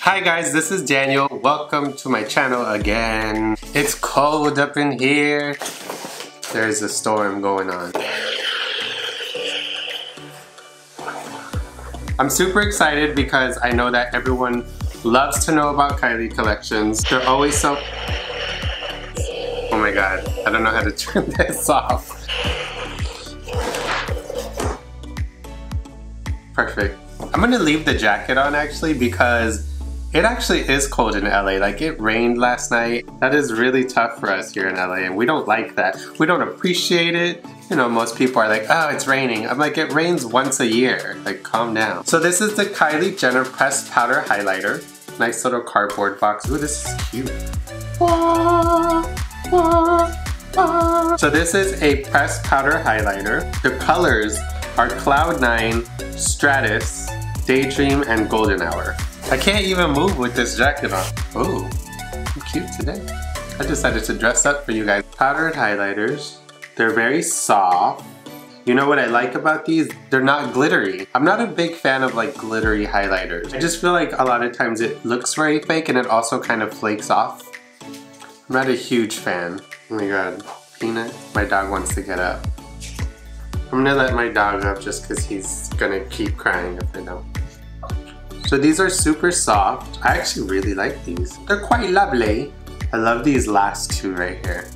Hi guys, this is Daniel. Welcome to my channel again. It's cold up in here. There's a storm going on. I'm super excited because I know that everyone loves to know about Kylie collections. They're always so... Oh my god, I don't know how to turn this off. Perfect. I'm gonna leave the jacket on actually because it actually is cold in LA. Like, it rained last night. That is really tough for us here in LA, and we don't like that. We don't appreciate it. You know, most people are like, oh, it's raining. I'm like, it rains once a year. Like, calm down. So this is the Kylie Jenner Pressed Powder Highlighter. Nice little cardboard box. Ooh, this is cute. So this is a pressed powder highlighter. The colors are Cloud 9, Stratus, Daydream, and Golden Hour. I can't even move with this jacket on. Oh, I'm cute today. I decided to dress up for you guys. Powdered highlighters. They're very soft. You know what I like about these? They're not glittery. I'm not a big fan of like glittery highlighters. I just feel like a lot of times it looks very fake and it also kind of flakes off. I'm not a huge fan. Oh my god, Peanut, my dog wants to get up. I'm gonna let my dog up just because he's gonna keep crying if I don't. So these are super soft. I actually really like these. They're quite lovely. I love these last two right here.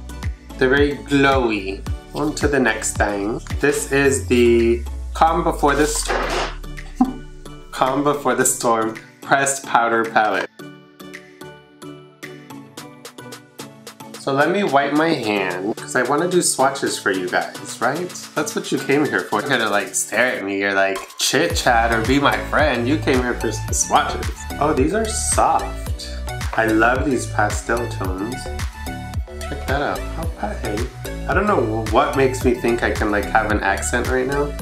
They're very glowy. On to the next thing. This is the Calm Before the Storm. Calm Before the Storm Pressed Powder Palette. So let me wipe my hand, because I want to do swatches for you guys, right? That's what you came here for. You're gonna like stare at me, you're like chit chat or be my friend. You came here for the swatches. Oh, these are soft. I love these pastel tones. Check that out. How pretty. I don't know what makes me think I can like have an accent right now.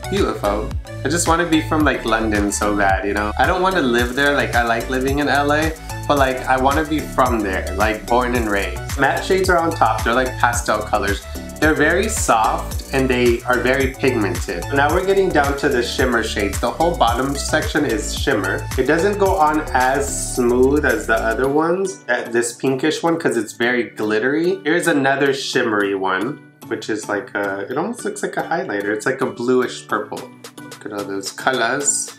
Beautiful. I just want to be from like London so bad, you know? I don't want to live there, like I like living in LA. But like, I want to be from there, like born and raised. Matte shades are on top, they're like pastel colors. They're very soft and they are very pigmented. Now we're getting down to the shimmer shades. The whole bottom section is shimmer. It doesn't go on as smooth as the other ones, this pinkish one, because it's very glittery. Here's another shimmery one, which is like a, it almost looks like a highlighter. It's like a bluish purple. Look at all those colors.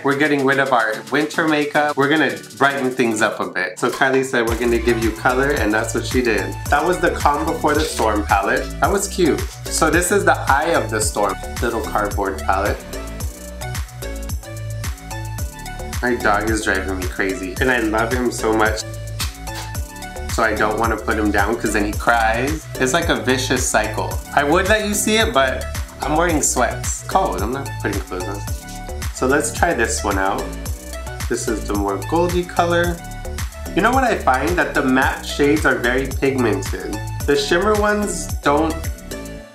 We're getting rid of our winter makeup. We're gonna brighten things up a bit. So Kylie said we're gonna give you color, and that's what she did. That was the Calm Before the Storm palette. That was cute. So this is the Eye of the Storm little cardboard palette. My dog is driving me crazy, and I love him so much. So I don't want to put him down because then he cries. It's like a vicious cycle. I would let you see it, but I'm wearing sweats. It's cold, I'm not putting clothes on. So let's try this one out. This is the more goldy color. You know what I find? That the matte shades are very pigmented. The shimmer ones don't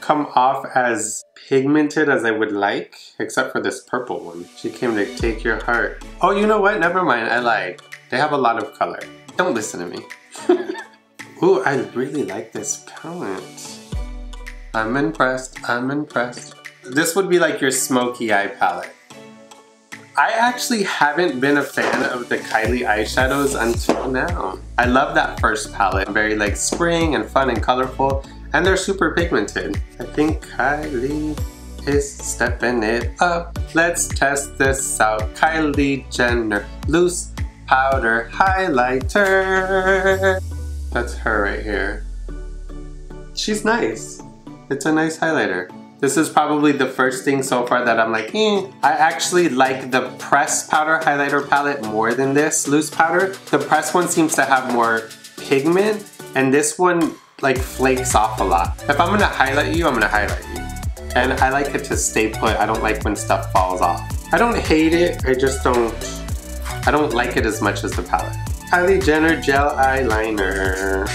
come off as pigmented as I would like, except for this purple one. She came to take your heart. Oh, you know what? Never mind, I lied. They have a lot of color. Don't listen to me. Ooh, I really like this palette. I'm impressed, I'm impressed. This would be like your smoky eye palette. I actually haven't been a fan of the Kylie eyeshadows until now. I love that first palette. Very like spring and fun and colorful, and they're super pigmented. I think Kylie is stepping it up. Let's test this out. Kylie Jenner Loose Powder Highlighter. That's her right here. She's nice. It's a nice highlighter. This is probably the first thing so far that I'm like, I actually like the pressed powder highlighter palette more than this loose powder. The pressed one seems to have more pigment, and this one like flakes off a lot. If I'm gonna highlight you, I'm gonna highlight you. And I like it to stay put. I don't like when stuff falls off. I don't hate it, I don't like it as much as the palette. Kylie Jenner Gel Eyeliner.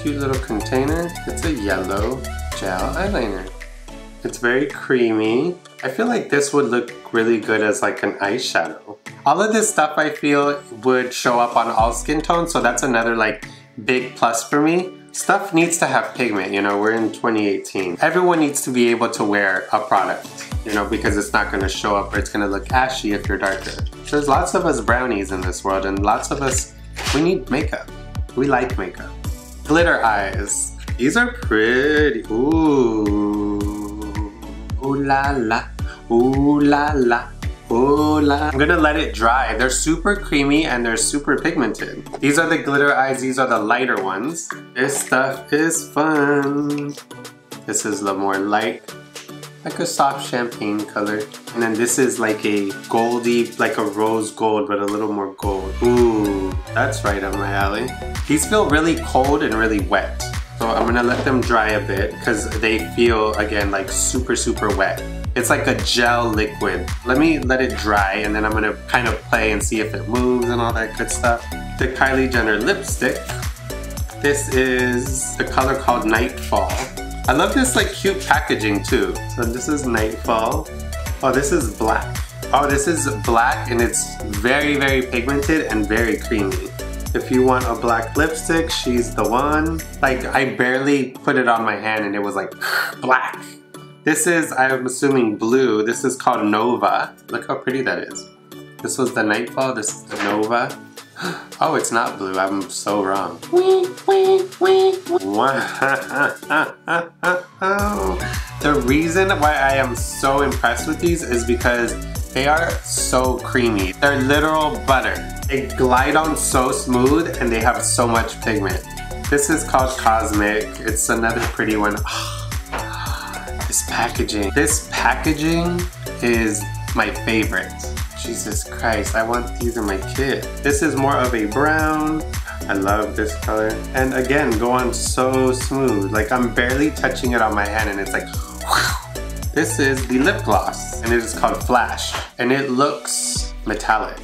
Cute little container. It's a yellow gel eyeliner. It's very creamy. I feel like this would look really good as like an eyeshadow. All of this stuff I feel would show up on all skin tones, so that's another like big plus for me. Stuff needs to have pigment, you know, we're in 2018. Everyone needs to be able to wear a product. you know, because it's not gonna show up or it's gonna look ashy if you're darker. There's lots of us brownies in this world and lots of us, we need makeup. We like makeup. Glitter eyes. These are pretty. Ooh. Ooh la la. Ooh la la. Ooh la. I'm gonna let it dry. They're super creamy and they're super pigmented. These are the glitter eyes. These are the lighter ones. This stuff is fun. This is the more light, like a soft champagne color. And then this is like a goldy, like a rose gold, but a little more gold. Ooh, that's right up my alley. These feel really cold and really wet. So I'm gonna let them dry a bit because they feel, again, like super, super wet. It's like a gel liquid. Let me let it dry and then I'm gonna kind of play and see if it moves and all that good stuff. The Kylie Jenner lipstick. This is the color called Nightfall. I love this like cute packaging too. So this is Nightfall. Oh, this is black. Oh, this is black and it's very, very pigmented and very creamy. If you want a black lipstick, she's the one. Like, I barely put it on my hand and it was like black. This is, I'm assuming, blue. This is called Nova. Look how pretty that is. This was the Nightfall, this is the Nova. Oh, it's not blue, I'm so wrong. The reason why I am so impressed with these is because they are so creamy. They're literal butter. They glide on so smooth and they have so much pigment. This is called Cosmeics. It's another pretty one. This packaging is my favorite. Jesus Christ, I want these in my kit. This is more of a brown. I love this color. And again, go on so smooth. Like I'm barely touching it on my hand and it's like, whew. This is the lip gloss and it is called Flash. And it looks metallic.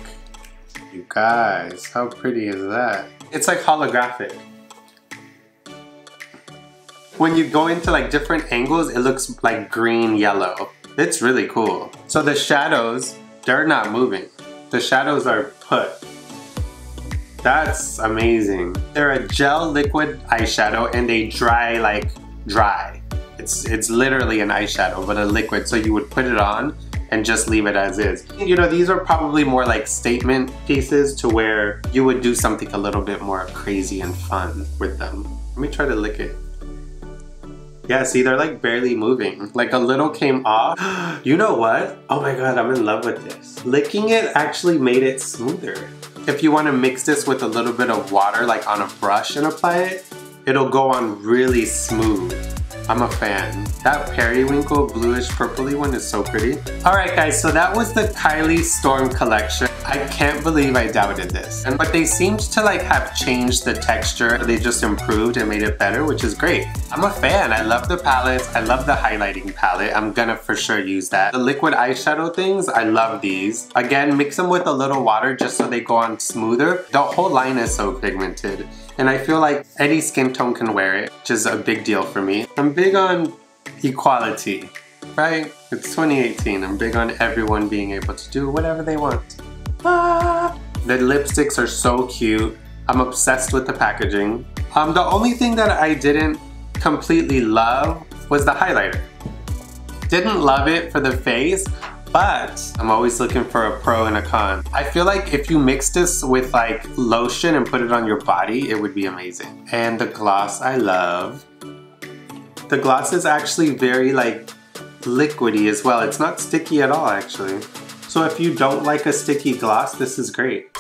You guys, how pretty is that? It's like holographic. When you go into like different angles, it looks like green, yellow. It's really cool. So the shadows, they're not moving. The shadows are put. That's amazing. They're a gel liquid eyeshadow and they dry like dry. It's literally an eyeshadow, but a liquid. So you would put it on and just leave it as is. You know, these are probably more like statement pieces to where you would do something a little bit more crazy and fun with them. Let me try to lick it. Yeah, see, they're like barely moving. Like a little came off. You know what? Oh my God, I'm in love with this. Licking it actually made it smoother. If you want to mix this with a little bit of water, like on a brush and apply it, it'll go on really smooth. I'm a fan. That periwinkle bluish purpley one is so pretty. Alright guys, so that was the Kylie Storm collection. I can't believe I doubted this. But they seemed to like have changed the texture. They just improved and made it better, which is great. I'm a fan. I love the palettes. I love the highlighting palette. I'm gonna for sure use that. The liquid eyeshadow things, I love these. Again, mix them with a little water just so they go on smoother. The whole line is so pigmented. And I feel like any skin tone can wear it, which is a big deal for me. I'm big on equality, right? It's 2018. I'm big on everyone being able to do whatever they want. Ah! The lipsticks are so cute. I'm obsessed with the packaging. The only thing that I didn't completely love was the highlighter. Didn't love it for the face, but I'm always looking for a pro and a con. I feel like if you mix this with like lotion and put it on your body, it would be amazing. And the gloss I love. The gloss is actually very like liquidy as well. It's not sticky at all actually. So if you don't like a sticky gloss, this is great.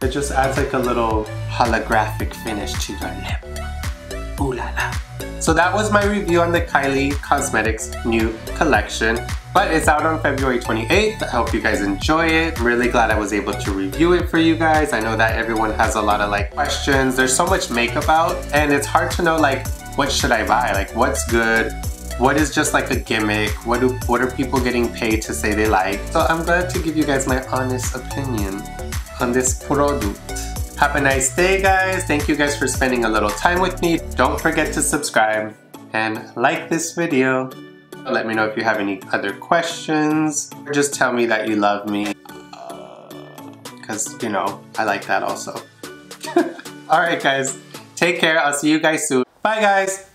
It just adds like a little holographic finish to your lip. Ooh la la. So that was my review on the Kylie Cosmetics new collection. But it's out on February 28th. I hope you guys enjoy it. I'm really glad I was able to review it for you guys. I know that everyone has a lot of like questions. There's so much makeup out and it's hard to know like what should I buy? Like what's good? What is just like a gimmick? What are people getting paid to say they like? So I'm glad to give you guys my honest opinion on this product. Have a nice day guys. Thank you guys for spending a little time with me. Don't forget to subscribe and like this video. Let me know if you have any other questions. Or just tell me that you love me. Because, you know, I like that also. Alright guys, take care. I'll see you guys soon. Bye guys!